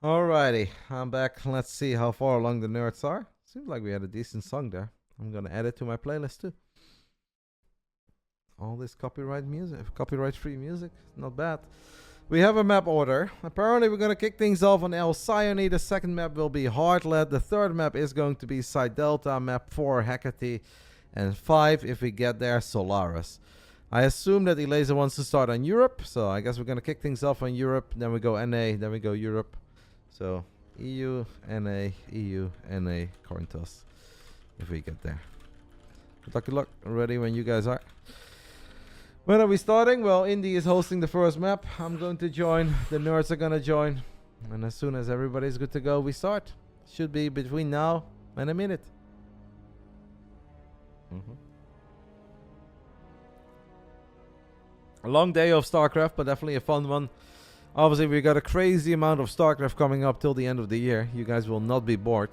Alrighty, I'm back. Let's see how far along the nerds are. Seems like we had a decent song there. I'm gonna add it to my playlist too. All this copyright music, copyright-free music, not bad. We have a map order. Apparently we're gonna kick things off on Elazer. The second map will be Heartland. The third map is going to be Side Delta. Map 4, Hecate. And 5, if we get there, Solaris. I assume that Elazer wants to start on Europe, so I guess we're gonna kick things off on Europe. Then we go NA, then we go Europe. So EU, NA, coin toss. If we get there. Good luck. Ready when you guys are. When are we starting? Well, Indy is hosting the first map. I'm going to join. The nerds are going to join. And as soon as everybody's good to go, we start. Should be between now and a minute. A long day of Starcraft, but definitely a fun one. Obviously, we got a crazy amount of Starcraft coming up till the end of the year. You guys will not be bored.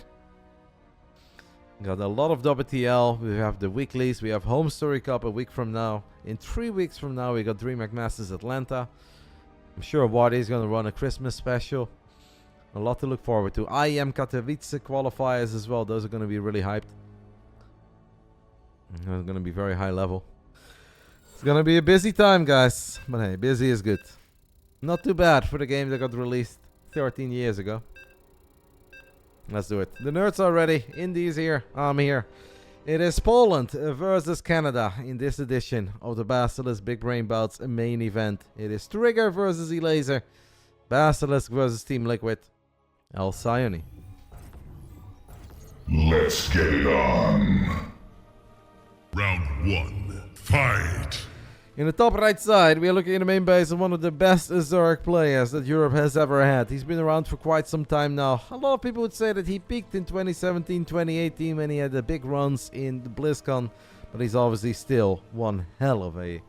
We got a lot of WTL. We have the weeklies. We have Home Story Cup a week from now. In 3 weeks from now, we got DreamHack Masters Atlanta. I'm sure Wardy's going to run a Christmas special. A lot to look forward to. IEM Katowice qualifiers as well. Those are going to be really hyped. They're going to be very high level. It's going to be a busy time, guys. But hey, busy is good. Not too bad for the game that got released 13 years ago. Let's do it. The nerds are ready. Indy's here. I'm here. It is Poland versus Canada in this edition of the BASILISK Big Brain Bouts main event. It is Trigger versus Elazer. BASILISK versus Team Liquid. Elazer. Let's get it on. Round 1. Fight! In the top right side, we are looking at the main base of one of the best Zerg players that Europe has ever had. He's been around for quite some time now. A lot of people would say that he peaked in 2017, 2018 when he had the big runs in the BlizzCon. But he's obviously still one hell of a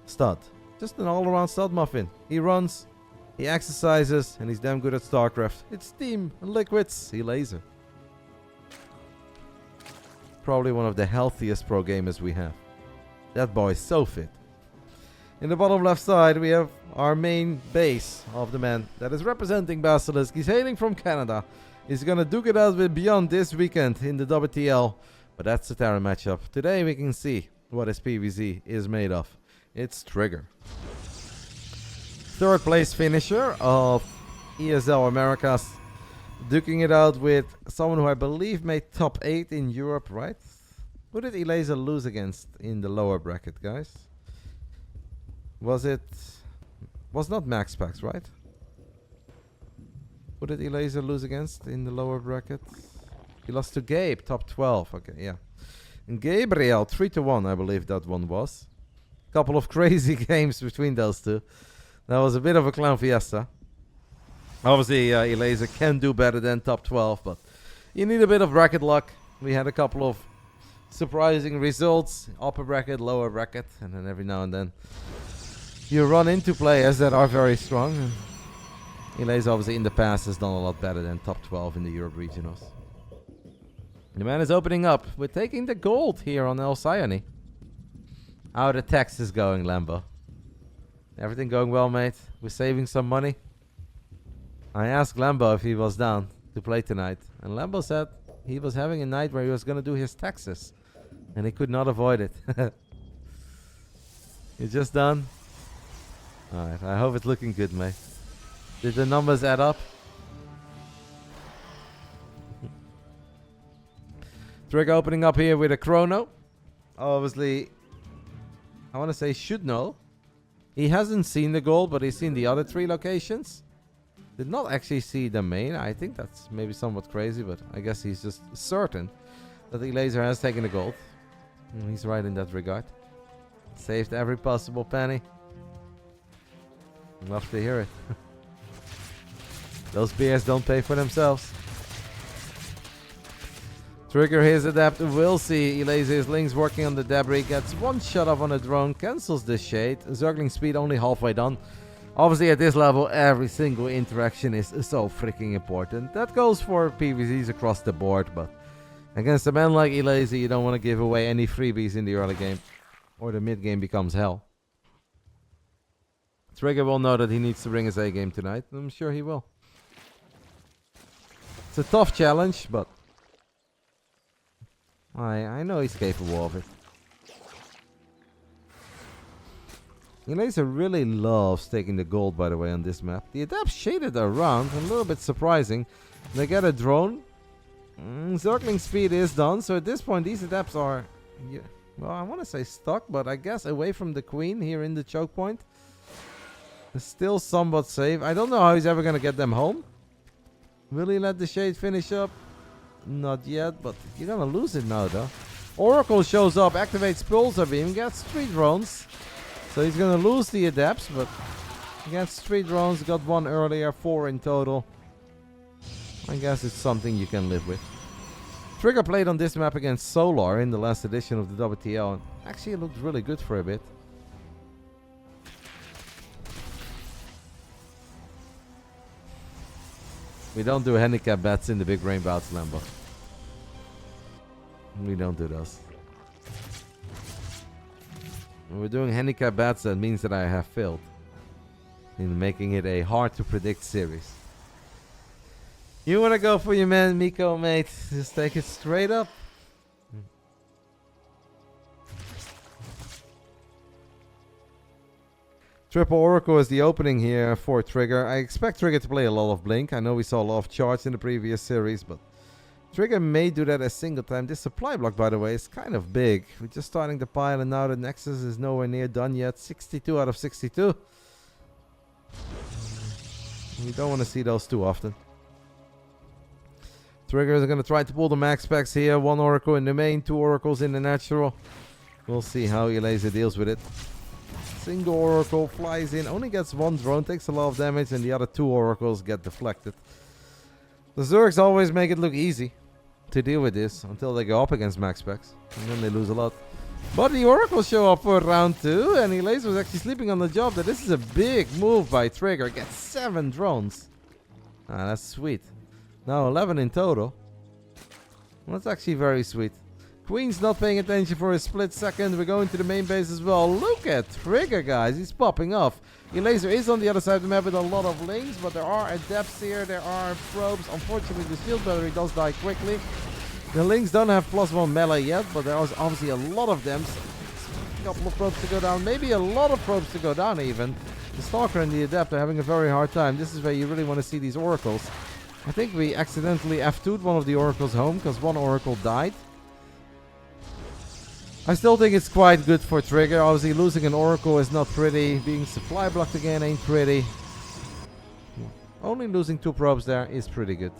stud. Just an all-around stud muffin. He runs, he exercises, and he's damn good at Starcraft. It's Team Liquid's Elazer. Probably one of the healthiest pro gamers we have. That boy's so fit. In the bottom left side, we have our main base of the man that is representing BASILISK. He's hailing from Canada. He's going to duke it out with Beyond this weekend in the WTL. But that's the Terran matchup. Today we can see what his PvZ is made of. It's Trigger. Third place finisher of ESL Americas. Duking it out with someone who I believe made top 8 in Europe, right? Who did Elazer lose against in the lower bracket, guys? Was not MaxPax, right? Who did Elazer lose against in the lower bracket? He lost to Gabe, top 12. Okay, yeah. And Gabriel, 3-1, I believe that one was. Couple of crazy games between those two. That was a bit of a clown fiesta. Obviously, Elazer can do better than top 12, but you need a bit of bracket luck. We had a couple of surprising results. Upper bracket, lower bracket, and then every now and then you run into players that are very strong. Elazer obviously in the past has done a lot better than top 12 in the Europe regionals. The man is opening up. We're taking the gold here on Elazer. How are the taxes going, Lambo? Everything going well, mate? We're saving some money. I asked Lambo if he was down to play tonight. And Lambo said he was having a night where he was going to do his taxes. And he could not avoid it. You just done? Alright, I hope it's looking good, mate. Did the numbers add up? Trigger opening up here with a chrono. Obviously, I want to say should know. He hasn't seen the gold, but he's seen the other 3 locations. Did not actually see the main. I think that's maybe somewhat crazy, but I guess he's just certain that Elazer has taken the gold. And he's right in that regard. Saved every possible penny. Love to hear it. Those beers don't pay for themselves. Trigger his adapt. We'll see. Elazer's links working on the debris. Gets one shot off on a drone. Cancels the shade. Zergling speed only halfway done. Obviously at this level every single interaction is so freaking important. That goes for PvZs across the board, but against a man like Elazer you don't want to give away any freebies in the early game. Or the mid game becomes hell. Trigger will know that he needs to bring his A game tonight. I'm sure he will. It's a tough challenge, but I know he's capable of it. Elazer really loves taking the gold, by the way, on this map. The adepts shaded around, a little bit surprising. They get a drone. Zergling speed is done, so at this point these adepts are, yeah, well, I want to say stuck, but I guess away from the queen here in the choke point. They're still somewhat safe. I don't know how he's ever going to get them home. Will he let the shade finish up? Not yet, but you're going to lose it now, though. Oracle shows up, activates Pulsar Beam, gets 3 drones. So he's going to lose the adepts, but he gets 3 drones, got 1 earlier, 4 in total. I guess it's something you can live with. Trigger played on this map against Solar in the last edition of the WTL, and actually it looked really good for a bit. We don't do handicap bets in the Big Brain Bouts, Lambo. We don't do those. When we're doing handicap bets, that means that I have failed in making it a hard to predict series. You want to go for your man Miko, mate? Just take it straight up. Triple Oracle is the opening here for Trigger. I expect Trigger to play a lot of Blink. I know we saw a lot of charge in the previous series, but Trigger may do that a single time. This supply block, by the way, is kind of big. We're just starting to pile, and now the Nexus is nowhere near done yet. 62 out of 62. We don't want to see those too often. Trigger is going to try to pull the MaxPax here. 1 Oracle in the main, 2 Oracles in the natural. We'll see how Elazer deals with it. Single Oracle flies in, only gets 1 drone, takes a lot of damage, and the other 2 Oracles get deflected. The Zergs always make it look easy to deal with this until they go up against MaxPax, and then they lose a lot. But the Oracles show up for round 2, and Elazer was actually sleeping on the job that this is a big move by Trigger. Gets 7 drones. Ah, that's sweet. Now 11 in total. Well, that's actually very sweet. Queen's not paying attention for a split second. We're going to the main base as well. Look at Trigger, guys. He's popping off. Elazer is on the other side of the map with a lot of links, but there are adepts here. There are probes. Unfortunately, the shield battery does die quickly. The links don't have +1 melee yet, but there is obviously a lot of them. A couple of probes to go down. Maybe a lot of probes to go down even. The Stalker and the Adept are having a very hard time. This is where you really want to see these Oracles. I think we accidentally F2'd one of the Oracles home because 1 Oracle died. I still think it's quite good for Trigger. Obviously, losing an Oracle is not pretty. Being supply blocked again ain't pretty. Only losing 2 probes there is pretty good.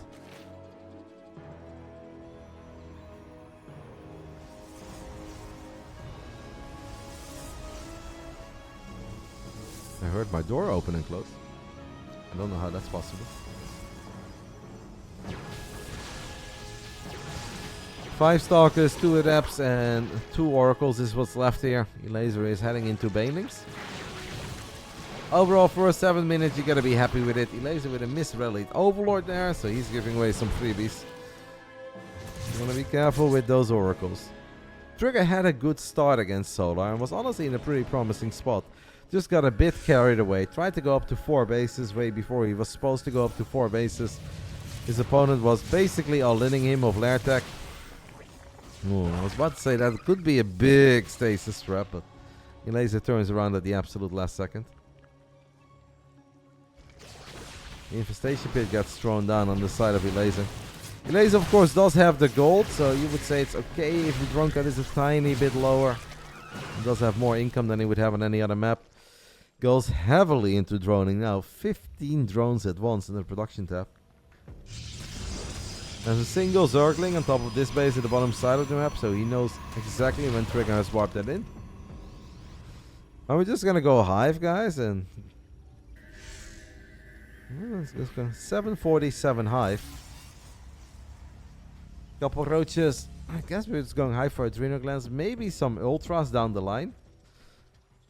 I heard my door open and close. I don't know how that's possible. 5 Stalkers, 2 Adepts, and 2 Oracles is what's left here. Elazer is heading into Banelings. Overall, for 7 minutes, you gotta be happy with it. Elazer with a misrallied Overlord there, so he's giving away some freebies. You wanna be careful with those Oracles. Trigger had a good start against Solar and was honestly in a pretty promising spot. Just got a bit carried away. Tried to go up to 4 bases way before he was supposed to go up to 4 bases. His opponent was basically all-inning him of Lair Tech. Ooh, I was about to say that could be a big stasis trap, but Elazer turns around at the absolute last second. The infestation pit gets thrown down on the side of Elazer. Elazer, of course, does have the gold, so you would say it's okay if the drone cut is a tiny bit lower. He does have more income than he would have on any other map. Goes heavily into droning now. 15 drones at once in the production tab. There's a single Zergling on top of this base at the bottom side of the map, so he knows exactly when Trigger has warped that in. And we're just gonna go Hive, guys, and let's go 747 Hive. Couple roaches. I guess we're just going Hive for Adrenal Glands. Maybe some Ultras down the line.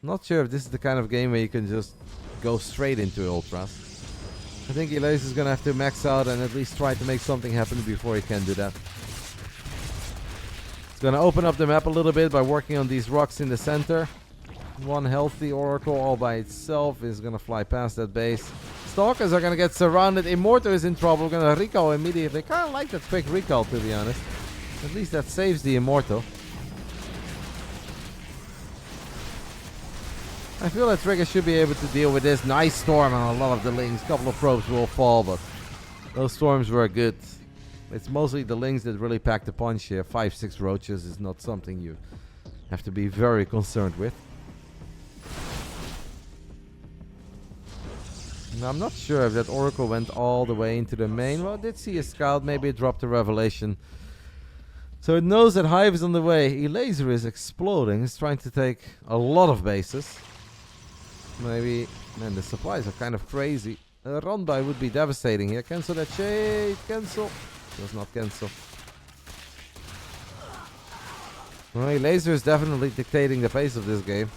Not sure if this is the kind of game where you can just go straight into Ultras. I think Elazer is going to have to max out and at least try to make something happen before he can do that. It's going to open up the map a little bit by working on these rocks in the center. 1 healthy Oracle all by itself is going to fly past that base. Stalkers are gonna get surrounded. Immortal is in trouble. Gonna recall immediately. Kinda like that quick recall, to be honest. At least that saves the Immortal. I feel that Trigger should be able to deal with this. Nice storm on a lot of the Lings. Couple of probes will fall, but those storms were good. It's mostly the Lings that really pack the punch here. 5-6 roaches is not something you have to be very concerned with. Now, I'm not sure if that Oracle went all the way into the main. Well, I did see a scout. Maybe it dropped a revelation. So it knows that Hive is on the way. Elazer is exploding. He's trying to take a lot of bases. Maybe... Man, the supplies are kind of crazy. A run by would be devastating here. Cancel that shade. Cancel. Does not cancel. Well, Elazer is definitely dictating the pace of this game.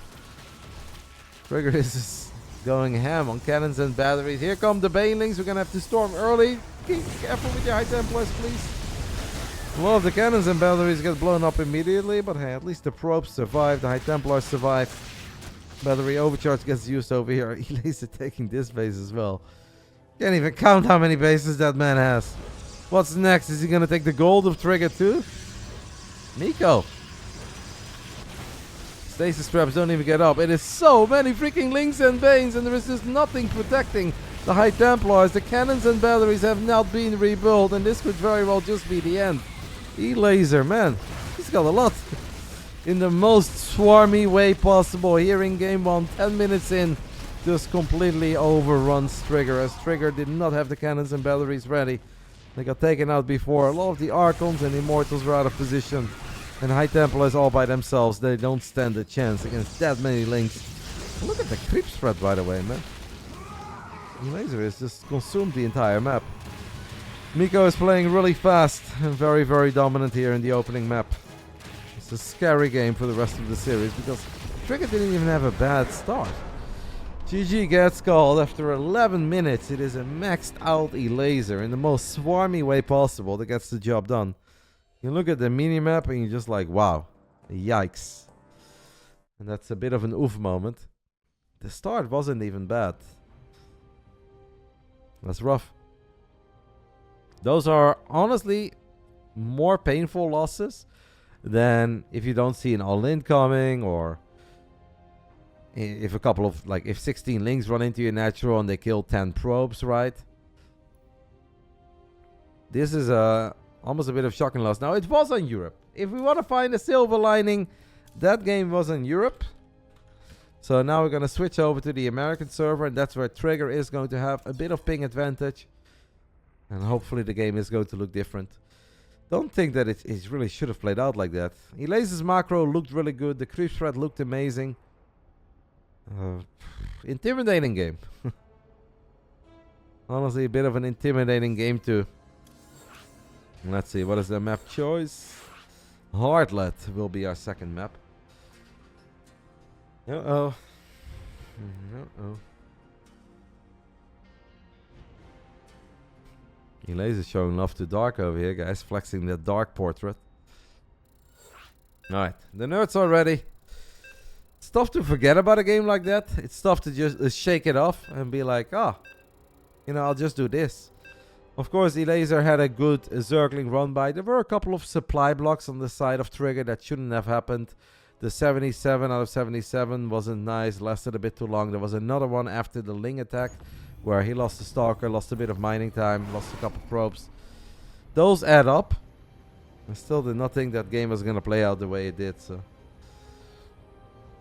Trigger is going ham on cannons and batteries. Here come the Banelings. We're going to have to storm early. Be careful with your High Templars, please. A lot of the cannons and batteries get blown up immediately. But hey, at least the probes survive. The High Templars survive. Battery overcharge gets used over here. Elazer taking this base as well. Can't even count how many bases that man has. What's next? Is he going to take the gold of Trigger too? Nico. Stasis traps don't even get up. It is so many freaking Lings and Banes, and there is just nothing protecting the High Templars. The cannons and batteries have not been rebuilt, and this could very well just be the end. Elazer, man, he's got a lot. In the most swarmy way possible. Here in game 1, 10 minutes in, just completely overruns Trigger, as Trigger did not have the cannons and batteries ready. They got taken out before. A lot of the Archons and Immortals were out of position. And High Templars all by themselves. They don't stand a chance against that many Lings. Look at the creep spread, by the way, man. Elazer has just consumed the entire map. Miko is playing really fast and very, very dominant here in the opening map. It's a scary game for the rest of the series because Trigger didn't even have a bad start. GG gets called after 11 minutes. It is a maxed out Elazer in the most swarmy way possible that gets the job done. You look at the minimap and you're just like, wow, yikes. And that's a bit of an oof moment. The start wasn't even bad. That's rough. Those are honestly more painful losses than if you don't see an all-in coming, or if a couple of, like, if 16 Lings run into your natural and they kill 10 probes, right? This is almost a bit of shocking loss. Now, it was on Europe. If we want to find a silver lining, that game was on Europe. So now we're going to switch over to the American server, and that's where Trigger is going to have a bit of ping advantage. And hopefully the game is going to look different. Don't think that it really should have played out like that. Elazer's macro looked really good. The creep threat looked amazing. Intimidating game. Honestly, a bit of an intimidating game too. Let's see, what is the map choice? Heartlet will be our second map. Uh-oh. Uh-oh. Elazer showing love to Dark over here, guys. Flexing that Dark portrait. Alright, the nerds are ready. It's tough to forget about a game like that. It's tough to just shake it off and be like, ah, you know, I'll just do this. Of course, Elazer had a good Zergling run by. There were a couple of supply blocks on the side of Trigger that shouldn't have happened. The 77 out of 77 wasn't nice, lasted a bit too long. There was another one after the Ling attack where he lost a Stalker, lost a bit of mining time, lost a couple probes. Those add up. I still did not think that game was going to play out the way it did, so.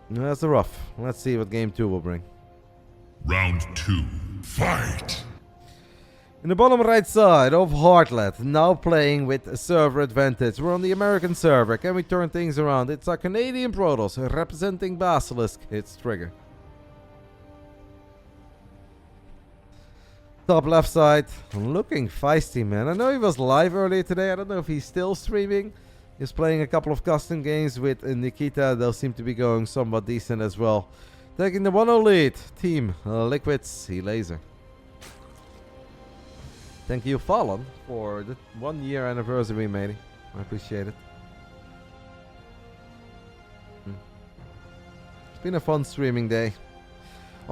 That's a rough. Let's see what game 2 will bring. Round 2, fight! In the bottom right side of Heartlet, now playing with server advantage. We're on the American server. Can we turn things around? It's our Canadian Protoss representing Basilisk. It's Trigger. Top left side, looking feisty, man. I know he was live earlier today. I don't know if he's still streaming. He's playing a couple of custom games with Nikita. They'll seem to be going somewhat decent as well. Taking the 1-0 lead, Team Liquids Elazer. Thank you, Fallen, for the 1 year anniversary, matey. I appreciate it. It's been a fun streaming day.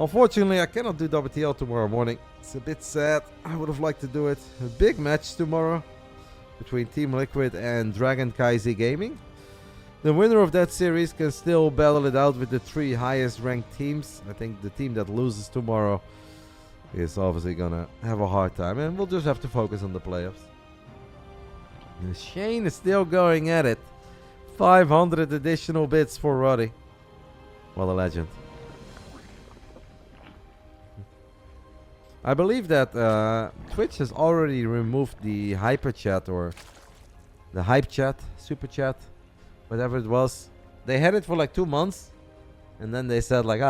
Unfortunately, I cannot do WTL tomorrow morning. It's a bit sad. I would have liked to do it. A big match tomorrow between Team Liquid and Dragon Kaiser Gaming. The winner of that series can still battle it out with the 3 highest ranked teams. I think the team that loses tomorrow is obviously gonna have a hard time, and we'll just have to focus on the playoffs. And Shane is still going at it. 500 additional bits for Roddy. What a legend. I believe that Twitch has already removed the hyper chat or the hype chat, super chat, whatever it was. They had it for like 2 months, and then they said like,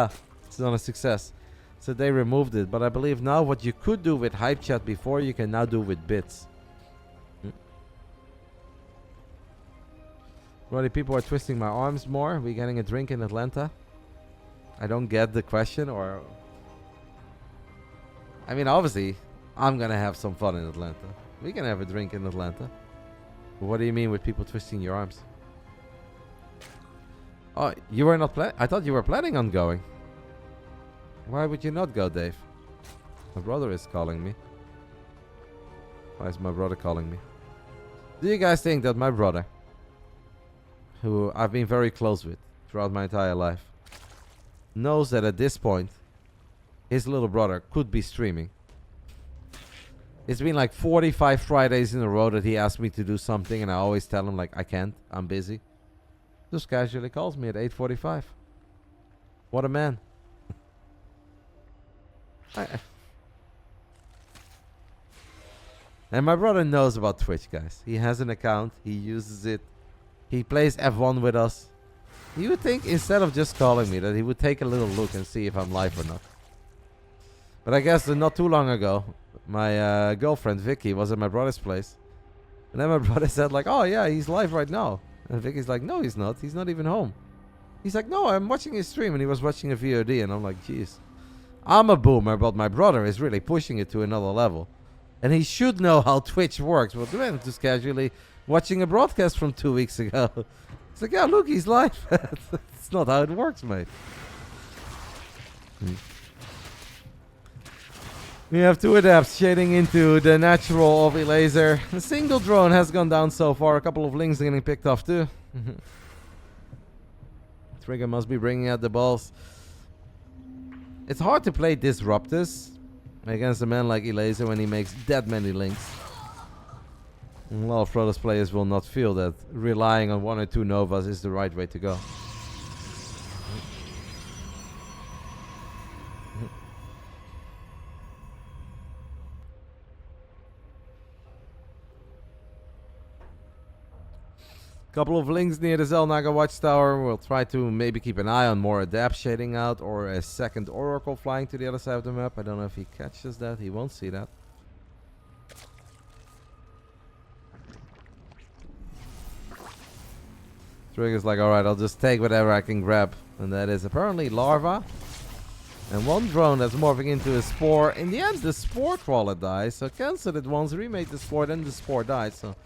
it's not a success. So they removed it. But I believe now what you could do with hype chat before, you can now do with bits. Roddy, people are twisting my arms more. Are we getting a drink in Atlanta? I don't get the question, or... I mean, obviously, I'm gonna have some fun in Atlanta. We can have a drink in Atlanta. But what do you mean with people twisting your arms? Oh, you were not I thought you were planning on going. Why would you not go, Dave? My brother is calling me. Why is my brother calling me? Do you guys think that my brother, who I've been very close with throughout my entire life, knows that at this point, his little brother could be streaming? It's been like 45 Fridays in a row that he asked me to do something, and I always tell him like, I can't, I'm busy. Just casually calls me at 8:45. What a man. And my brother knows about Twitch, guys. He has an account, he uses it, he plays F1 with us. You would think instead of just calling me that he would take a little look and see if I'm live or not. But I guess not too long ago, my girlfriend Vicky was at my brother's place. And then my brother said like, oh yeah, he's live right now. And Vicky's like, no, he's not. He's not even home. He's like, no, I'm watching his stream. And he was watching a VOD. And I'm like, jeez. I'm a boomer, but my brother is really pushing it to another level. And he should know how Twitch works. But then just casually watching a broadcast from 2 weeks ago. It's like, yeah, look, he's live. It's not how it works, mate. We have 2 adapts shading into the natural of Elazer. A single drone has gone down so far. A couple of links getting picked off too. Trigger must be bringing out the balls. It's hard to play Disruptus against a man like Elazer when he makes that many links. And a lot of Protoss players will not feel that relying on 1 or 2 Novas is the right way to go. Couple of links near the Zelnaga Watchtower. We'll try to maybe keep an eye on more adapt shading out or a second Oracle flying to the other side of the map. I don't know if he catches that. He won't see that. Trigger's like, alright, I'll just take whatever I can grab. And that is apparently larva. And 1 drone that's morphing into a spore. In the end, the spore crawler dies. So canceled it once, remade the spore, then the spore died. So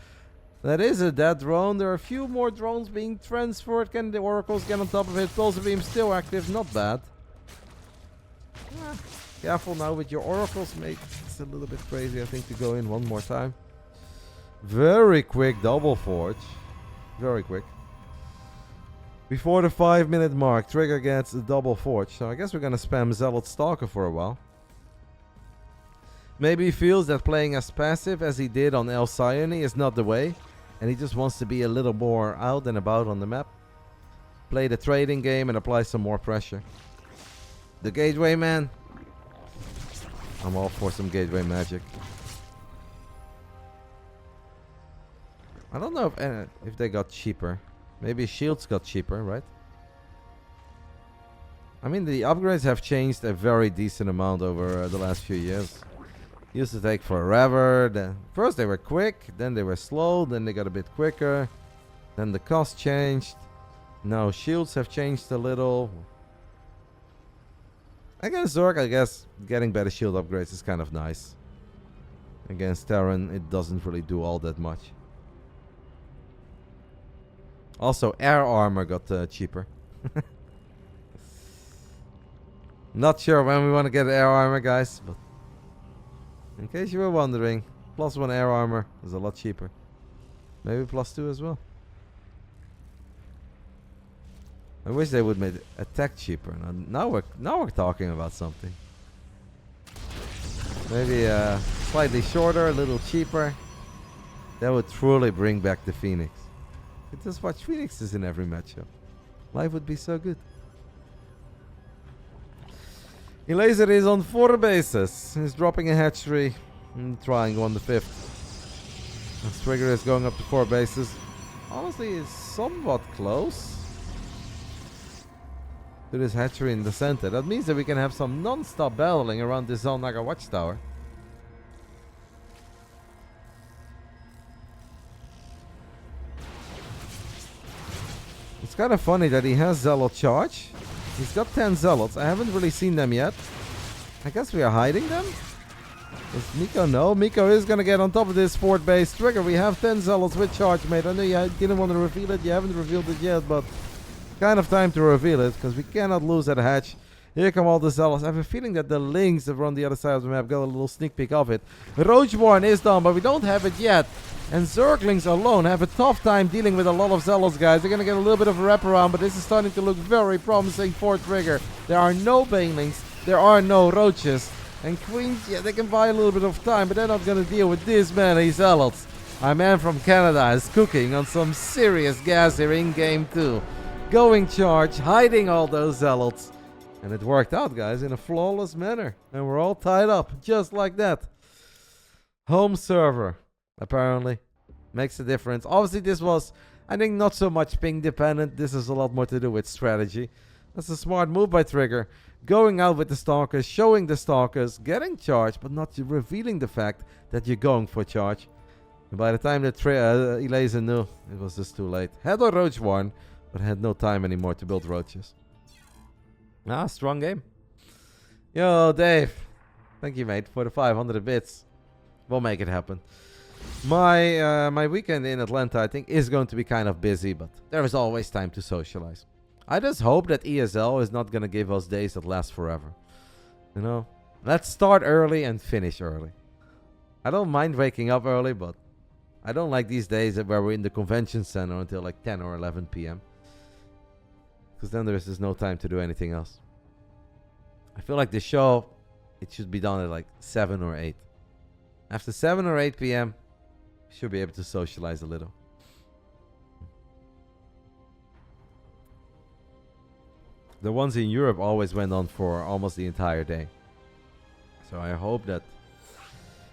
that is a dead drone. There are a few more drones being transferred. Can the oracles get on top of it? Pulsar beam still active. Not bad. Careful now with your oracles, mate. It's a little bit crazy, I think, to go in one more time. Very quick double forge. Very quick. Before the 5-minute mark, Trigger gets a double forge. So I guess we're gonna spam Zealot Stalker for a while. Maybe he feels that playing as passive as he did on El Sayani is not the way. And he just wants to be a little more out and about on the map. Play the trading game and apply some more pressure. The gateway, man. I'm all for some gateway magic. I don't know if they got cheaper. Maybe shields got cheaper, right? I mean, the upgrades have changed a very decent amount over the last few years. Used to take forever. First they were quick, then they were slow, then they got a bit quicker. Then the cost changed. Now shields have changed a little. Against Zerg, I guess getting better shield upgrades is kind of nice. Against Terran, it doesn't really do all that much. Also, air armor got cheaper. Not sure when we want to get air armor, guys, but in case you were wondering, +1 air armor is a lot cheaper. Maybe +2 as well. I wish they would make attack cheaper. Now we're talking about something. Maybe slightly shorter, a little cheaper. That would truly bring back the Phoenix. You just watch Phoenixes in every matchup. Life would be so good. Elazer is on 4 bases. He's dropping a hatchery and trying on the 5th. His trigger is going up to 4 bases. Honestly, it's somewhat close to this hatchery in the center. That means that we can have some non-stop battling around this Zalnaga watchtower. It's kind of funny that he has Zealot charge. He's got 10 Zealots. I haven't really seen them yet. I guess we are hiding them? Does Miko know? Miko is going to get on top of this fort base. Trigger, we have 10 Zealots with charge, mate. I know you didn't want to reveal it. You haven't revealed it yet, but kind of time to reveal it, because we cannot lose at a hatch. Here come all the Zealots. I have a feeling that the Lynx that are on the other side of the map got a little sneak peek of it. Roachborn is done, but we don't have it yet. And Zerglings alone have a tough time dealing with a lot of Zealots, guys. They're going to get a little bit of a wraparound, but this is starting to look very promising for Trigger. There are no Banelings. There are no Roaches. And Queens, yeah, they can buy a little bit of time, but they're not going to deal with this many Zealots. Our man from Canada is cooking on some serious gas here in game 2. Going charge, hiding all those Zealots. And it worked out, guys, in a flawless manner. And we're all tied up, just like that. Home server, apparently. Makes a difference. Obviously, this was, I think, not so much ping dependent. This has a lot more to do with strategy. That's a smart move by Trigger. Going out with the Stalkers, showing the Stalkers, getting charged, but not revealing the fact that you're going for charge. And by the time that Elazer knew, it was just too late. Had a Roach Warren, but had no time anymore to build Roaches. Ah, strong game. Yo, Dave. Thank you, mate, for the 500 bits. We'll make it happen. My weekend in Atlanta, I think, is going to be kind of busy, but there is always time to socialize. I just hope that ESL is not going to give us days that last forever. You know? Let's start early and finish early. I don't mind waking up early, but I don't like these days where we're in the convention center until like 10 or 11 p.m. Because then there's just no time to do anything else. I feel like the show, it should be done at like 7 or 8. After 7 or 8 p.m., we should be able to socialize a little. The ones in Europe always went on for almost the entire day. So I hope that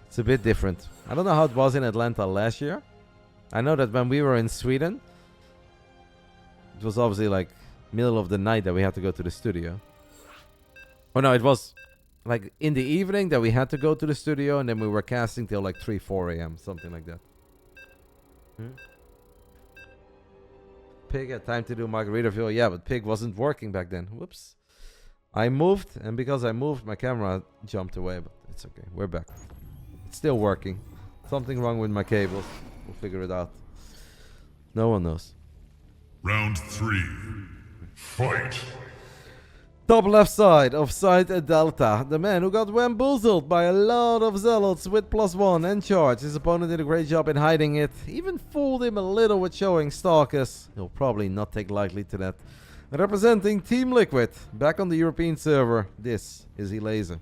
it's a bit different. I don't know how it was in Atlanta last year. I know that when we were in Sweden, it was obviously like middle of the night that we had to go to the studio. Oh no, it was like in the evening that we had to go to the studio, and then we were casting till like 3, 4 a.m. Something like that. Pig had time to do Margaritaville. Yeah, but Pig wasn't working back then. Whoops. I moved, and because I moved, my camera jumped away, but it's okay. We're back. It's still working. Something wrong with my cables. We'll figure it out. No one knows. Round 3. Fight. Top left side of side Delta. The man who got bamboozled by a lot of Zealots with +1 and charge. His opponent did a great job in hiding it. Even fooled him a little with showing Stalkers. He'll probably not take lightly to that. Representing Team Liquid. Back on the European server. This is Elazer.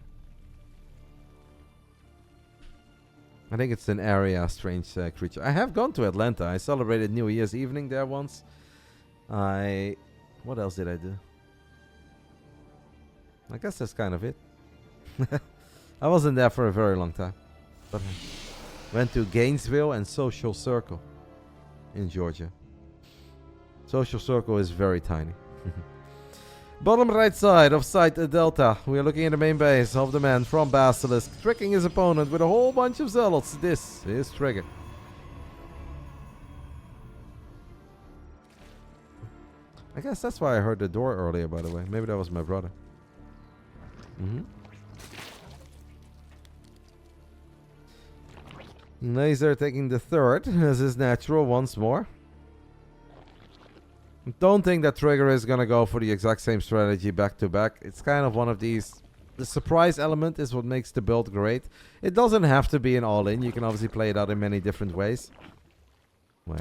I think it's an area strange creature. I have gone to Atlanta. I celebrated New Year's evening there once. What else did I do? I guess that's kind of it. I wasn't there for a very long time. But I went to Gainesville and Social Circle in Georgia. Social Circle is very tiny. Bottom right side of site Delta. We are looking at the main base of the man from Basilisk, tricking his opponent with a whole bunch of Zealots. This is Trigger. I guess that's why I heard the door earlier, by the way. Maybe that was my brother. Elazer taking the third as is natural once more. Don't think that Trigger is gonna go for the exact same strategy back to back. It's kind of one of these. The surprise element is what makes the build great. It doesn't have to be an all-in. You can obviously play it out in many different ways. Well,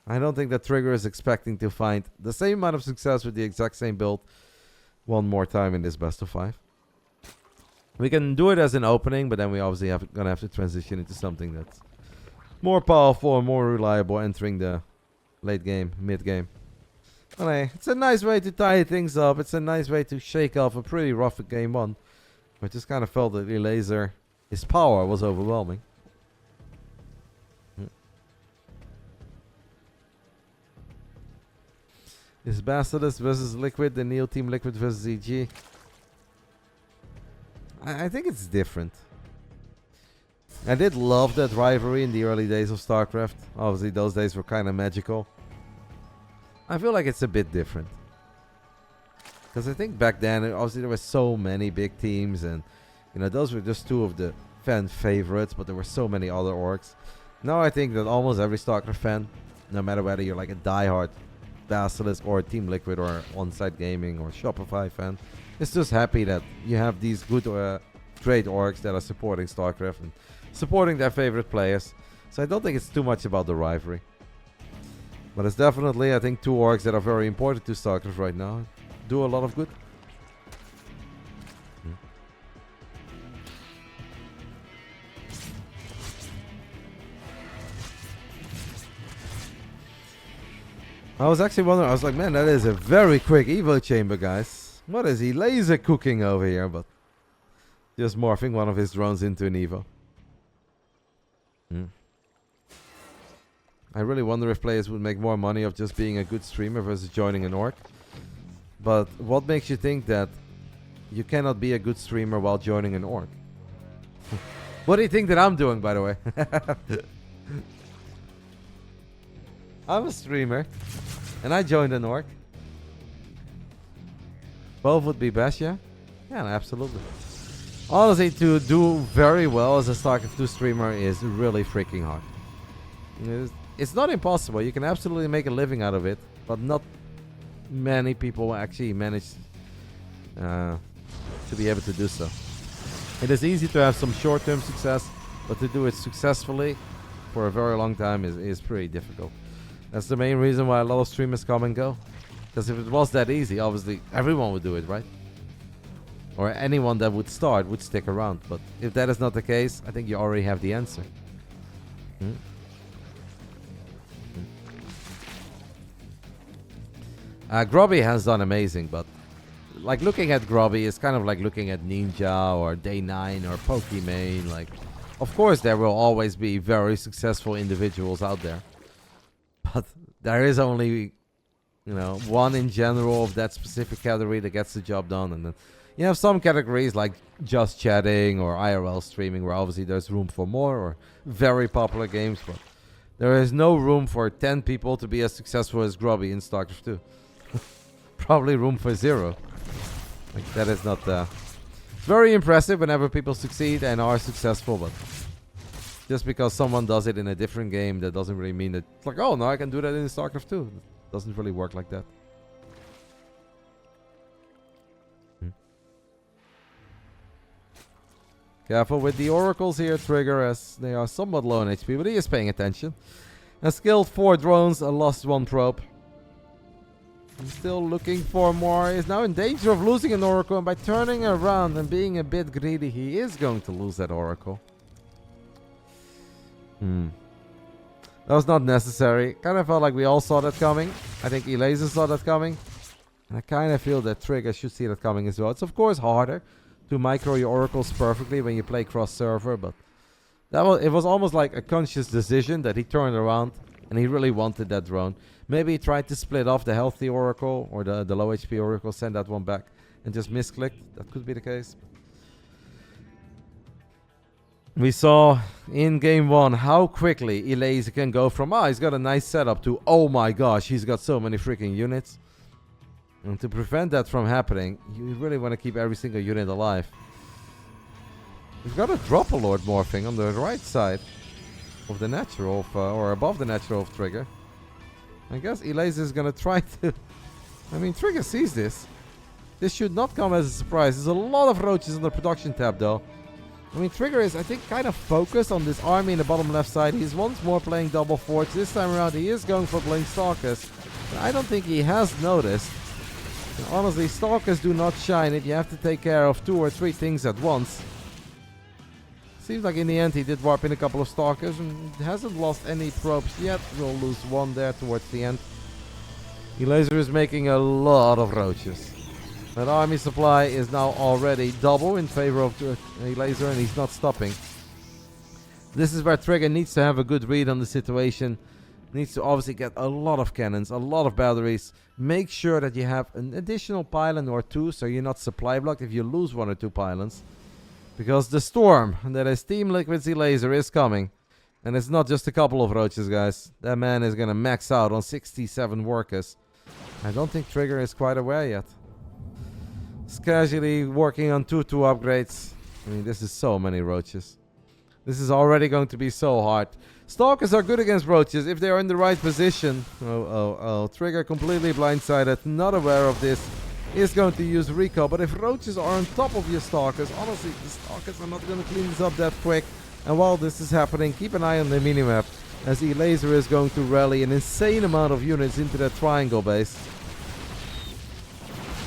I don't think that Trigger is expecting to find the same amount of success with the exact same build one more time in this best of 5. We can do it as an opening, but then we obviously gonna have to transition into something that's more powerful and more reliable entering the late game, mid game. But hey, it's a nice way to tie things up. It's a nice way to shake off a pretty rough game 1. I just kind of felt that Elazer, his power was overwhelming. Is Basilisk versus Liquid the Neo Team Liquid versus EG? I think it's different. I did love that rivalry in the early days of Starcraft. Obviously, those days were kind of magical. I feel like it's a bit different. Because I think back then, obviously, there were so many big teams. And, you know, those were just 2 of the fan favorites. But there were so many other orgs. Now I think that almost every Starcraft fan, no matter whether you're like a diehard Basilisk or Team Liquid or On-Site Gaming or Shopify fan, is just happy that you have these good, great orgs that are supporting Starcraft and supporting their favorite players. So I don't think it's too much about the rivalry. But it's definitely, I think, 2 orgs that are very important to Starcraft right now. Do a lot of good. I was actually wondering, I was like, man, that is a very quick Evo chamber, guys. What is he laser cooking over here? But just morphing one of his drones into an Evo. I really wonder if players would make more money of just being a good streamer versus joining an org. But what makes you think that you cannot be a good streamer while joining an org? What do you think that I'm doing, by the way? I'm a streamer, and I joined an org. Both would be best, yeah? Yeah, absolutely. Honestly, to do very well as a StarCraft 2 streamer is really freaking hard. It's not impossible. You can absolutely make a living out of it, but not many people actually manage to be able to do so. It is easy to have some short-term success, but to do it successfully for a very long time is pretty difficult. That's the main reason why a lot of streamers come and go. Because if it was that easy, obviously everyone would do it, right? Or anyone that would start would stick around. But if that is not the case, I think you already have the answer. Grubby has done amazing, but like looking at Grubby is kind of like looking at Ninja or Day 9 or Pokimane. Like, of course there will always be very successful individuals out there. But there is only, you know, one in general of that specific category that gets the job done. And then you have some categories like just chatting or IRL streaming where obviously there's room for more, or very popular games. But there is no room for 10 people to be as successful as Grubby in StarCraft 2. Probably room for 0. Like, that is not... It's very impressive whenever people succeed and are successful, but just because someone does it in a different game, that doesn't really mean that it's like, oh, no, I can do that in StarCraft 2. It doesn't really work like that. Careful with the oracles here, Trigger, as they are somewhat low on HP, but he is paying attention. Has killed 4 drones, lost 1 probe. He's still looking for more. He's now in danger of losing an oracle, and by turning around and being a bit greedy, he is going to lose that oracle. That was not necessary. Kind of felt like we all saw that coming. I think Elazer saw that coming. And I kind of feel that Trigger should see that coming as well. It's of course harder to micro your oracles perfectly when you play cross-server, but it was almost like a conscious decision that he turned around and he really wanted that drone. Maybe he tried to split off the healthy oracle or the low HP oracle, send that one back, and just misclicked. That could be the case. We saw in game 1 how quickly Elazer can go from, he's got a nice setup, to, oh my gosh, he's got so many freaking units. And to prevent that from happening, you really want to keep every single unit alive. We've got a Dropper Lord morphing on the right side of the natural, or above the natural of Trigger. I guess Elazer is gonna try to... I mean, Trigger sees this. This should not come as a surprise. There's a lot of roaches on the production tab, though. I mean, Trigger is, I think, kind of focused on this army in the bottom left side. He's once more playing double forts. This time around, he is going for playing Stalkers. But I don't think he has noticed. And honestly, Stalkers do not shine if you have to take care of 2 or 3 things at once. Seems like in the end he did warp in a couple of Stalkers and hasn't lost any probes yet. We'll lose one there towards the end. Elazer is making a lot of roaches. That army supply is now already double in favor of Elazer, and he's not stopping. This is where Trigger needs to have a good read on the situation. Needs to obviously get a lot of cannons, a lot of batteries. Make sure that you have an additional pylon or 2 so you're not supply blocked if you lose 1 or 2 pylons. Because the storm that is Team Liquid's Elazer is coming. And it's not just a couple of roaches, guys. That man is going to max out on 67 workers. I don't think Trigger is quite aware yet. He's casually working on 2-2 upgrades. I mean, this is so many roaches. This is already going to be so hard. Stalkers are good against roaches if they are in the right position. Oh. Trigger completely blindsided, not aware of this. Is going to use recall, but if roaches are on top of your Stalkers, honestly, the Stalkers are not going to clean this up that quick. And while this is happening, keep an eye on the minimap, as Elazer is going to rally an insane amount of units into that triangle base.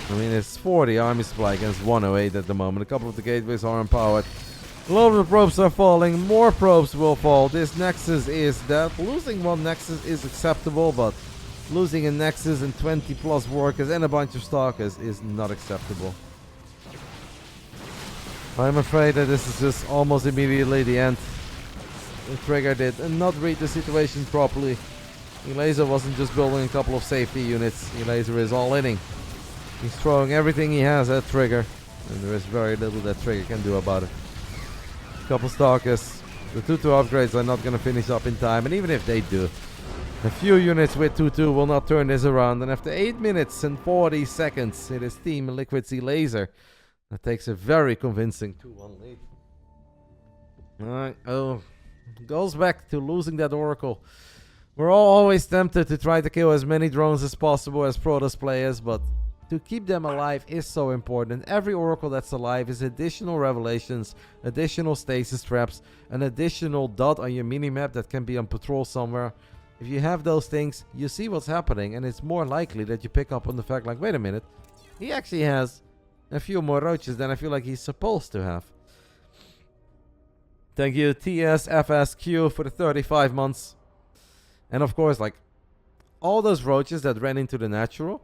I mean, it's 40 army supply against 108 at the moment. A couple of the gateways are empowered. A lot of the probes are falling. More probes will fall. This Nexus is dead. Losing 1 Nexus is acceptable, but losing a Nexus and 20 plus workers and a bunch of Stalkers is not acceptable. I'm afraid that this is just almost immediately the end. The Trigger did not read the situation properly. Elazer wasn't just building a couple of safety units. Elazer is all inning. He's throwing everything he has at Trigger, and there is very little that Trigger can do about it. Couple Stalkers. The 2-2 upgrades are not going to finish up in time, and even if they do, a few units with 2-2 will not turn this around. And after 8 minutes and 40 seconds, it is Team Liquid's Elazer that takes a very convincing 2-1 lead. Alright, goes back to losing that Oracle. We're all always tempted to try to kill as many drones as possible as Protoss players, but to keep them alive is so important. Every Oracle that's alive is additional revelations, additional stasis traps, an additional dot on your minimap that can be on patrol somewhere. If you have those things, you see what's happening, and it's more likely that you pick up on the fact like, wait a minute, he actually has a few more roaches than I feel like he's supposed to have. Thank you TSFSQ for the 35 months. And of course, like, all those roaches that ran into the natural,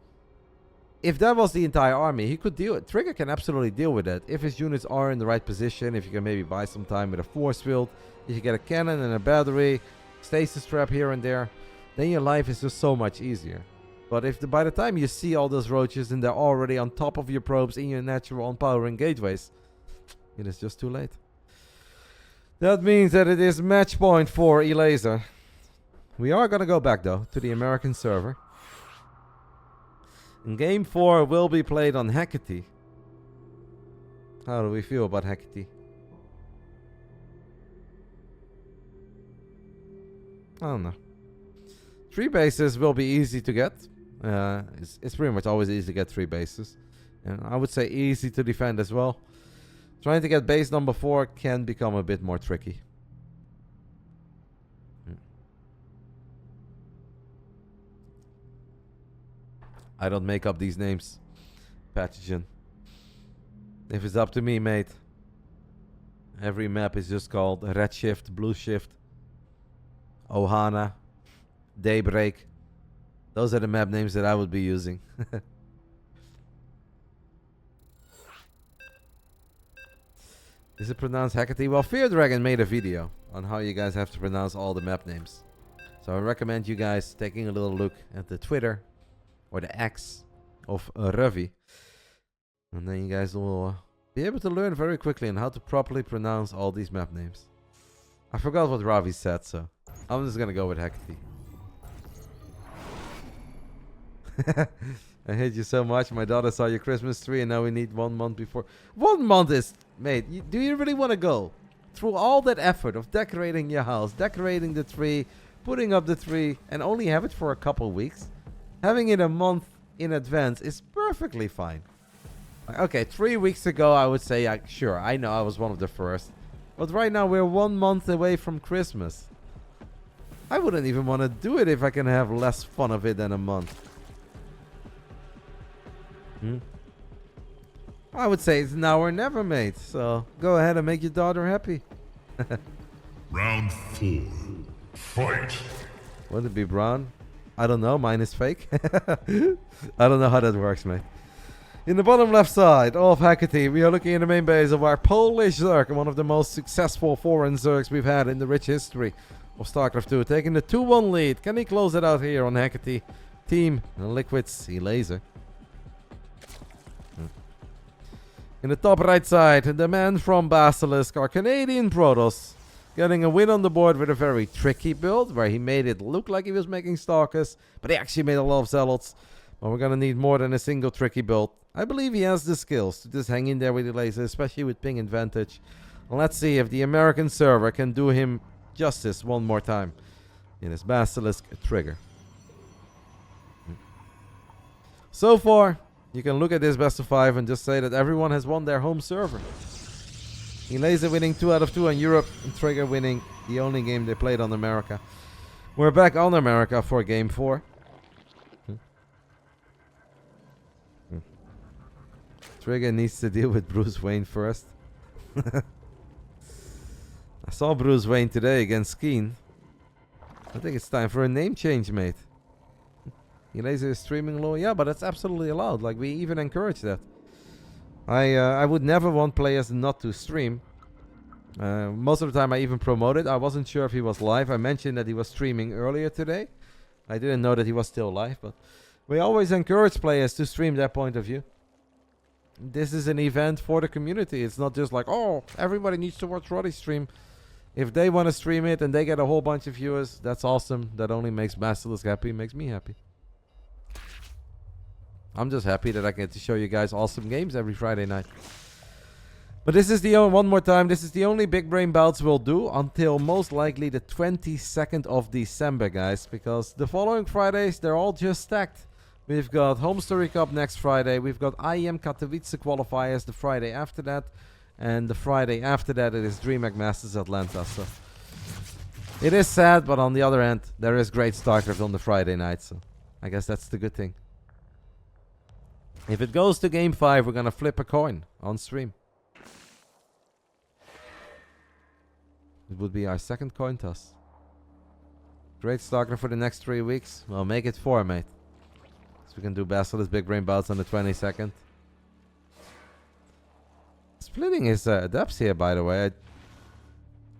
if that was the entire army, he could deal with it. Trigger can absolutely deal with that. If his units are in the right position, if you can maybe buy some time with a force field, if you get a cannon and a battery, stasis trap here and there, then your life is just so much easier. But if by the time you see all those roaches and they're already on top of your probes in your natural empowering gateways, it is just too late. That means that it is match point for Elazer. We are going to go back though to the American server. And game 4 will be played on Hecate. How do we feel about Hecate? I don't know. 3 bases will be easy to get. It's pretty much always easy to get 3 bases. And I would say easy to defend as well. Trying to get base number 4 can become a bit more tricky. I don't make up these names. Pathogen. If it's up to me, mate, every map is just called Red Shift, Blue Shift, Ohana, Daybreak. Those are the map names that I would be using. Is it pronounced Hecate? Well, Fear Dragon made a video on how you guys have to pronounce all the map names. So I recommend you guys taking a little look at the Twitter or the X of Ravi. And then you guys will be able to learn very quickly on how to properly pronounce all these map names. I forgot what Ravi said, so I'm just gonna go with Hecate. I hate you so much. My daughter saw your Christmas tree and now we need 1 month before. 1 month is... Mate, do you really want to go through all that effort of decorating your house, decorating the tree, putting up the tree and only have it for a couple weeks, having it a month in advance is perfectly fine. Like, okay, 3 weeks ago I would say, sure, I know I was one of the first. But right now we're 1 month away from Christmas. I wouldn't even want to do it if I can have less fun of it than a month. I would say it's now or never, mate. So go ahead and make your daughter happy. Round 4. Fight. Would it be brown? I don't know. Mine is fake. I don't know how that works, mate. In the bottom left side of Hecate, we are looking at the main base of our Polish Zerg, one of the most successful foreign Zergs we've had in the rich history of Starcraft 2, taking the 2-1 lead. Can he close it out here on Hecate? Team Liquid's Elazer. In the top right side, the man from Basilisk, our Canadian Protoss, getting a win on the board with a very tricky build, where he made it look like he was making Stalkers, but he actually made a lot of Zealots. But we're going to need more than a single tricky build. I believe he has the skills to just hang in there with Elazer, especially with ping advantage. And let's see if the American server can do him justice one more time in his Basilisk trigger. So far, you can look at this best of 5 and just say that everyone has won their home server. Elazer winning 2 out of 2 on Europe, and Trigger winning the only game they played on America. We're back on America for game 4. Trigger needs to deal with Bruce Wayne first. I saw Bruce Wayne today against Skeen. I think it's time for a name change, mate. Elazer is streaming low. Yeah, but that's absolutely allowed. Like, we even encourage that. I would never want players not to stream. Most of the time I even promote it. I wasn't sure if he was live. I mentioned that he was streaming earlier today. I didn't know that he was still live, but we always encourage players to stream their point of view. This is an event for the community. It's not just like, oh, everybody needs to watch Roddy stream. If they want to stream it and they get a whole bunch of viewers, that's awesome. That only makes Basilisk happy, makes me happy. I'm just happy that I get to show you guys awesome games every Friday night. But this is the one more time, this is the only Big Brain Bouts we'll do until most likely the 22nd of December, guys. Because the following Fridays, they're all just stacked. We've got Home Story Cup next Friday. We've got IEM Katowice qualifiers the Friday after that. And the Friday after that, it is DreamHack Masters Atlanta. So it is sad, but on the other hand, there is great StarCraft on the Friday night. So I guess that's the good thing. If it goes to game 5, we're going to flip a coin on stream. It would be our second coin toss. Great StarCraft for the next 3 weeks. Well, make it 4, mate. So we can do Basilisk Big Brain Bouts on the 22nd. Splitting his adepts here, by the way. I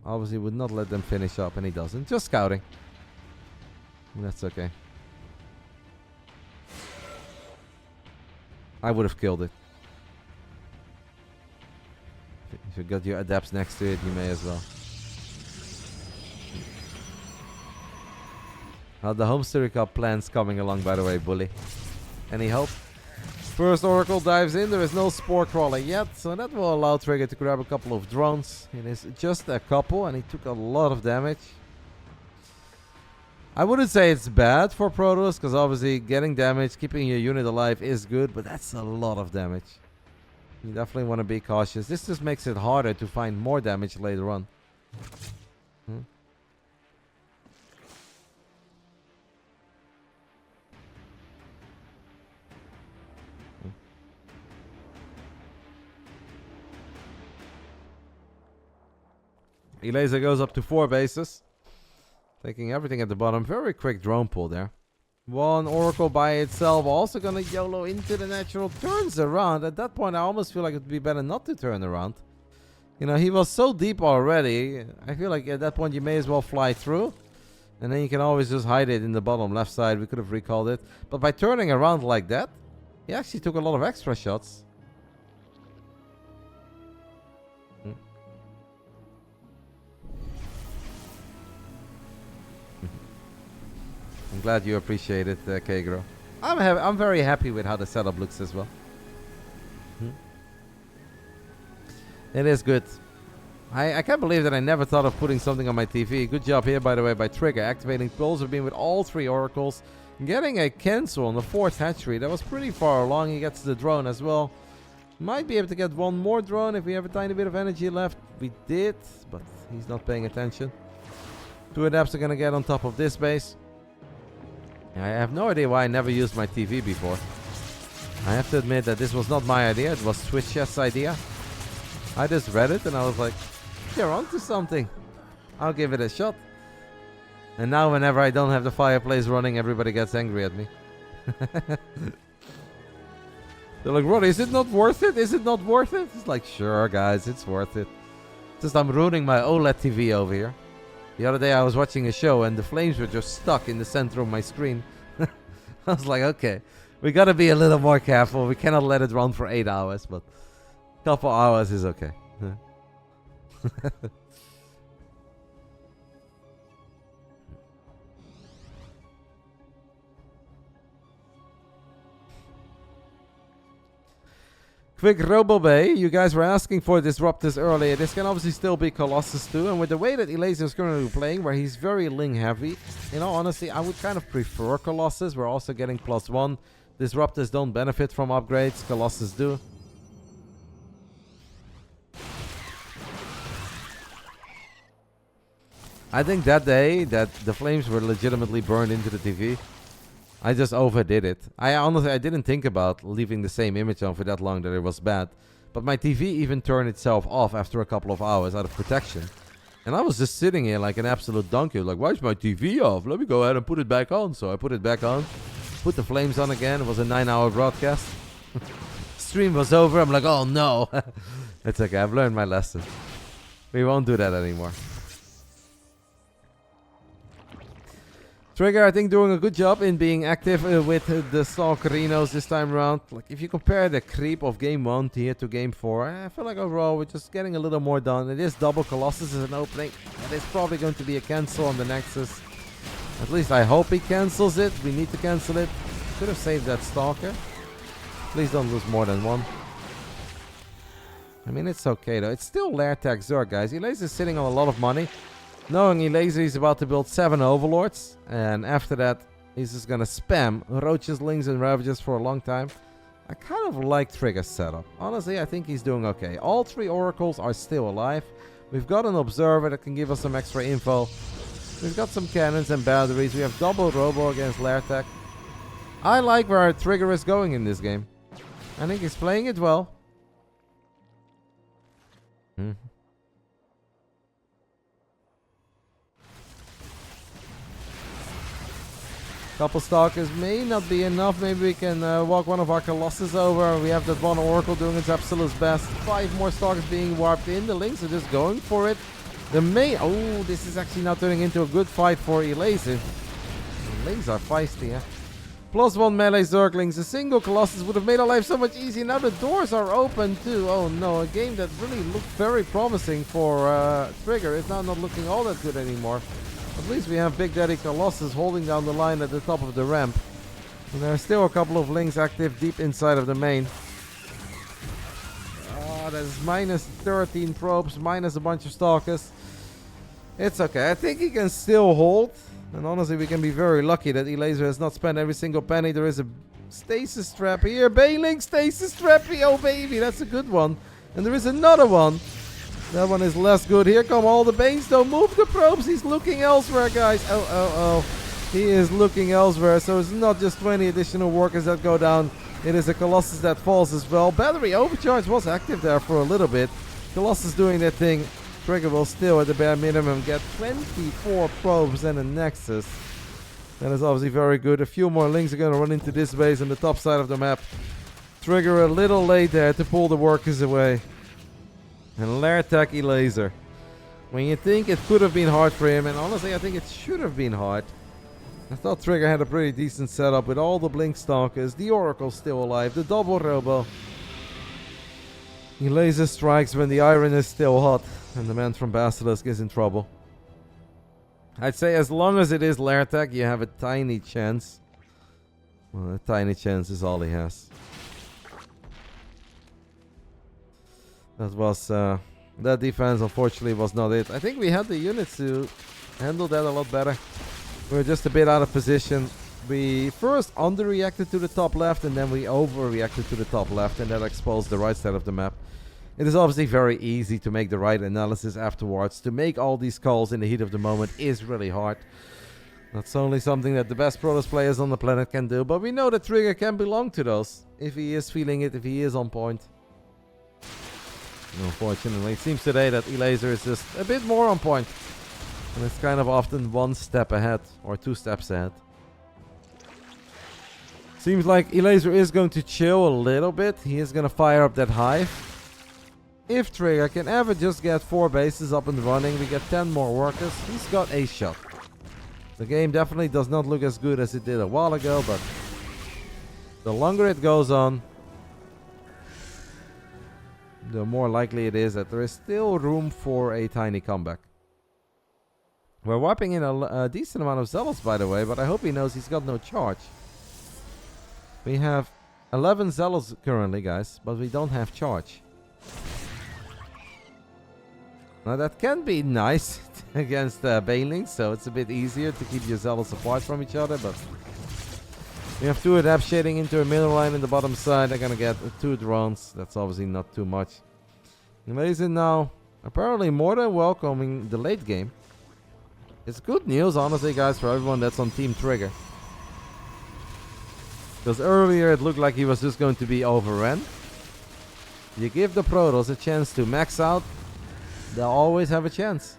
obviously would not let them finish up, and he doesn't. Just scouting. That's okay. I would have killed it. If you got your adepts next to it, you may as well. How the Home Story Cup plans coming along, by the way, Bully? Any hope? First Oracle dives in. There is no Spore Crawler yet, so that will allow Trigger to grab a couple of drones. It is just a couple, and he took a lot of damage. I wouldn't say it's bad for Protoss, because obviously getting damage, keeping your unit alive is good, but that's a lot of damage. You definitely want to be cautious. This just makes it harder to find more damage later on. Elazer goes up to 4 bases. Taking everything at the bottom. Very quick drone pull there. One Oracle by itself. Also going to YOLO into the natural. Turns around. At that point, I almost feel like it would be better not to turn around. You know, he was so deep already. I feel like at that point, you may as well fly through. And then you can always just hide it in the bottom left side. We could have recalled it. But by turning around like that, he actually took a lot of extra shots. I'm glad you appreciate it, Kagro. I'm very happy with how the setup looks as well. It is good. I can't believe that I never thought of putting something on my TV. Good job here, by the way, by Trigger. Activating Pulse of Beam with all 3 oracles. Getting a cancel on the 4th hatchery. That was pretty far along. He gets the drone as well. Might be able to get one more drone if we have a tiny bit of energy left. We did, but he's not paying attention. 2 adapts are going to get on top of this base. I have no idea why I never used my TV before. I have to admit that this was not my idea. It was Twitch's idea. I just read it and I was like, you're onto something. I'll give it a shot. And now whenever I don't have the fireplace running, everybody gets angry at me. They're like, Roddy, is it not worth it? Is it not worth it? It's like, sure, guys, it's worth it. Just I'm ruining my OLED TV over here. The other day I was watching a show and the flames were just stuck in the center of my screen. I was like, okay, we gotta be a little more careful. We cannot let it run for 8 hours, but a couple hours is okay. Quick RoboBay, you guys were asking for Disruptors earlier. This can obviously still be Colossus too. And with the way that Elazer is currently playing, where he's very Ling heavy, in all honesty, I would kind of prefer Colossus. We're also getting +1. Disruptors don't benefit from upgrades. Colossus do. I think that day that the flames were legitimately burned into the TV, I just overdid it. I didn't think about leaving the same image on for that long that it was bad. But my TV even turned itself off after a couple of hours out of protection. And I was just sitting here like an absolute donkey. Like, why is my TV off? Let me go ahead and put it back on. So I put it back on. Put the flames on again. It was a 9-hour broadcast. Stream was over. I'm like, oh no. It's okay. I've learned my lesson. We won't do that anymore. Trigger, I think, doing a good job in being active with the Stalkerinos this time around. Like, if you compare the creep of Game 1 here to Game 4, I feel like overall we're just getting a little more done. It is double Colossus as an opening. And it's probably going to be a cancel on the Nexus. At least I hope he cancels it. We need to cancel it. Could have saved that Stalker. Please don't lose more than 1. I mean, it's okay though. It's still Lair Tech Zerg, guys. Elazer is sitting on a lot of money. Knowing Elazer is about to build 7 Overlords, and after that he's just gonna spam Roaches, Lings, and Ravages for a long time. I kind of like Trigger's setup. Honestly, I think he's doing okay. All 3 Oracles are still alive. We've got an Observer that can give us some extra info. We've got some cannons and batteries. We have double Robo against Lair Tech. I like where our Trigger is going in this game. I think he's playing it well. Couple Stalkers may not be enough. Maybe we can walk one of our Colossus over. We have that one Oracle doing its absolute best. 5 more Stalkers being warped in. The Lynx are just going for it. Oh, this is actually now turning into a good fight for Elazer. The Lynx are feisty, huh? +1 melee Zerglings. A single Colossus would have made our life so much easier. Now the doors are open too. Oh no, a game that really looked very promising for Trigger is now not looking all that good anymore. At least we have Big Daddy Colossus holding down the line at the top of the ramp. And there are still a couple of Lings active deep inside of the main. Oh, there's minus 13 probes, minus a bunch of Stalkers. It's okay. I think he can still hold. And honestly, we can be very lucky that Elazer has not spent every single penny. There is a stasis trap here. Bailing stasis trap. Oh, baby, that's a good one. And there is another one. That one is less good. Here come all the Banes. Don't move the probes. He's looking elsewhere, guys. Oh. He is looking elsewhere. So it's not just 20 additional workers that go down. It is a Colossus that falls as well. Battery overcharge was active there for a little bit. Colossus doing their thing. Trigger will still, at the bare minimum, get 24 probes and a Nexus. That is obviously very good. A few more Lings are going to run into this base on the top side of the map. Trigger a little late there to pull the workers away. And Lair Tech Elazer. When you think it could have been hard for him, and honestly I think it should have been hard. I thought Trigger had a pretty decent setup with all the Blink Stalkers, the Oracle still alive, the double Robo. Elazer strikes when the iron is still hot, and the man from Basilisk is in trouble. I'd say as long as it is Lair Tech, you have a tiny chance. Well, a tiny chance is all he has. That was That defense, unfortunately, was not it. I think we had the units to handle that a lot better. We were just a bit out of position. We first underreacted to the top left, and then we overreacted to the top left, and that exposed the right side of the map. It is obviously very easy to make the right analysis afterwards. To make all these calls in the heat of the moment is really hard. That's only something that the best Protoss players on the planet can do, but we know that Trigger can belong to those. If he is feeling it, if he is on point. Unfortunately, it seems today that Elazer is just a bit more on point. And it's kind of often one step ahead, or two steps ahead. Seems like Elazer is going to chill a little bit. He is going to fire up that hive. If Trigger can ever just get 4 bases up and running, we get 10 more workers, he's got a shot. The game definitely does not look as good as it did a while ago, but the longer it goes on, the more likely it is that there is still room for a tiny comeback. We're wiping in a decent amount of zealots, by the way, but I hope he knows he's got no charge. We have 11 zealots currently, guys, but we don't have charge. Now that can be nice against banelings, so it's a bit easier to keep your zealots apart from each other, but we have 2 adapts shading into a middle line in the bottom side. They're gonna get 2 drones. That's obviously not too much. Elazer now apparently more than welcoming the late game. It's good news, honestly, guys, for everyone that's on Team Trigger. Because earlier it looked like he was just going to be overrun. You give the Protoss a chance to max out, they'll always have a chance.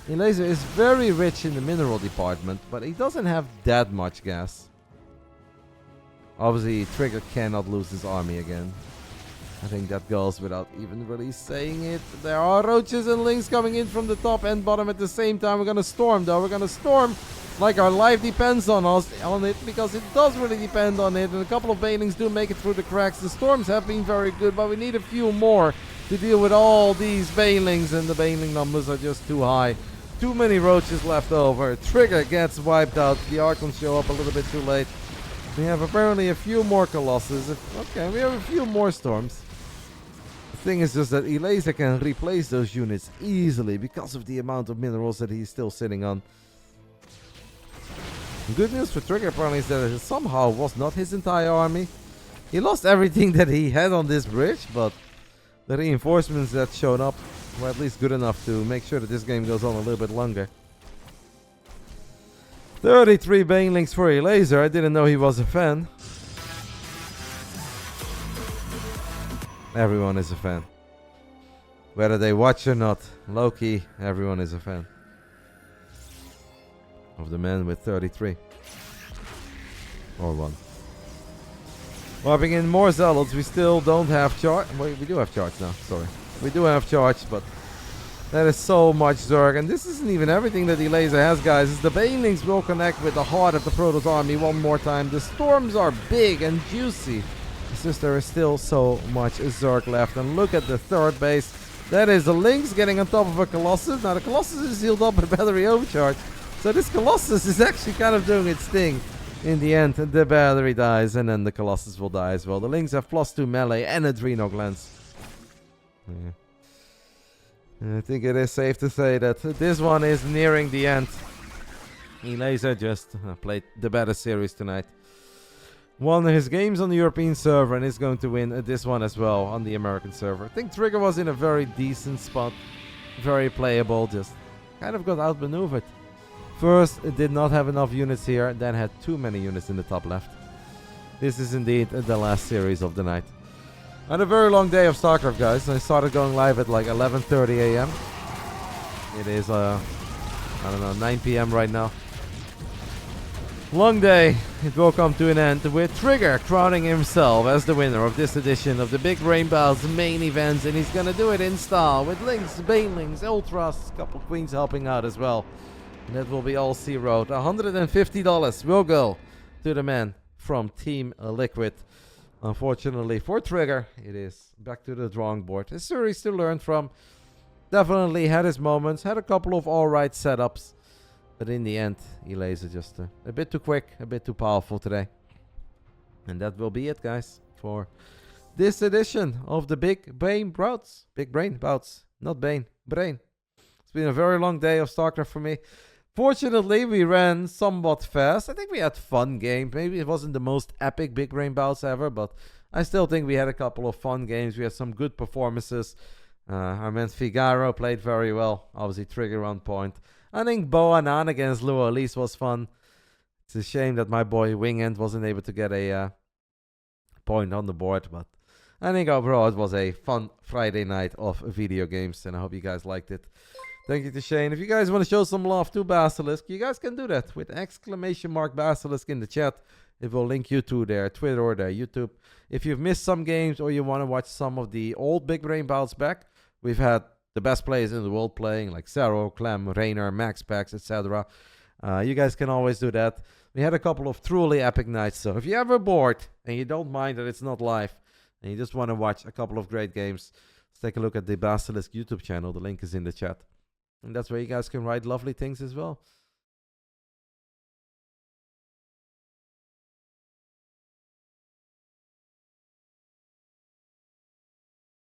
Elazer is very rich in the mineral department, but he doesn't have that much gas. Obviously, Trigger cannot lose his army again. I think that goes without even really saying it. There are roaches and lings coming in from the top and bottom at the same time. We're gonna storm, though. We're gonna storm like our life depends on it, because it does really depend on it. And a couple of banelings do make it through the cracks. The storms have been very good, but we need a few more to deal with all these banelings, and the baneling numbers are just too high. Too many roaches left over. Trigger gets wiped out. The Archons show up a little bit too late. We have apparently a few more Colossus. Okay, we have a few more storms. The thing is just that Elazer can replace those units easily because of the amount of minerals that he's still sitting on. Good news for Trigger apparently is that it somehow was not his entire army. He lost everything that he had on this bridge, but the reinforcements that showed up were at least good enough to make sure that this game goes on a little bit longer. 33 banelings for Elazer. I didn't know he was a fan. Everyone is a fan. Whether they watch or not, low-key, everyone is a fan of the man with 33. Or 1. Wiping in more zealots. We still don't have charge. We do have charge now, sorry. We do have charge, but that is so much Zerg. And this isn't even everything that Elazer has, guys. Is the banelings will connect with the heart of the Protoss army one more time. The storms are big and juicy. It's just there is still so much Zerg left. And look at the third base. That is the Lynx getting on top of a Colossus. Now the Colossus is healed up with battery overcharge. So this Colossus is actually kind of doing its thing. In the end, the battery dies, and then the Colossus will die as well. The Lynx have +2 melee and adrenal glands. Yeah. I think it is safe to say that this one is nearing the end. Elazer just played the better series tonight. Won his games on the European server and is going to win this one as well on the American server. I think Trigger was in a very decent spot. Very playable, just kind of got outmaneuvered. First, it did not have enough units here, then had too many units in the top left. This is indeed the last series of the night. I had a very long day of Starcraft, guys. I started going live at like 11:30 a.m. It is, I don't know, 9 p.m. right now. Long day. It will come to an end with Trigger crowning himself as the winner of this edition of the Big Brain Bouts main events. And he's gonna do it in style with Lynx, Banelings, Ultras, a couple Queens helping out as well. And that will be all zeroed. $150 will go to the man from Team Liquid. Unfortunately for Trigger, it is back to the drawing board. A series to learn from. Definitely had his moments, had a couple of alright setups. But in the end, Elazer just a bit too quick, a bit too powerful today. And that will be it, guys, for this edition of the Big Brain Bouts. Big Brain Bouts. Not Bane. Brain. It's been a very long day of StarCraft for me. Fortunately, we ran somewhat fast. I think we had fun games. Maybe it wasn't the most epic Big Brain Bouts ever, but I still think we had a couple of fun games. We had some good performances. Our man Figaro played very well. Obviously, trigger on point. I think Boanan against Luo Elise was fun. It's a shame that my boy Wingend wasn't able to get a point on the board, but I think overall it was a fun Friday night of video games, and I hope you guys liked it. Thank you to Shane. If you guys want to show some love to Basilisk, you guys can do that with !Basilisk in the chat. It will link you to their Twitter or their YouTube. If you've missed some games or you want to watch some of the old Big Brain Bouts back, we've had the best players in the world playing, like Serral, Clem, Reynor, MaxPax, etc. You guys can always do that. We had a couple of truly epic nights, so if you're ever bored and you don't mind that it's not live and you just want to watch a couple of great games, let's take a look at the Basilisk YouTube channel. The link is in the chat. And that's where you guys can write lovely things as well.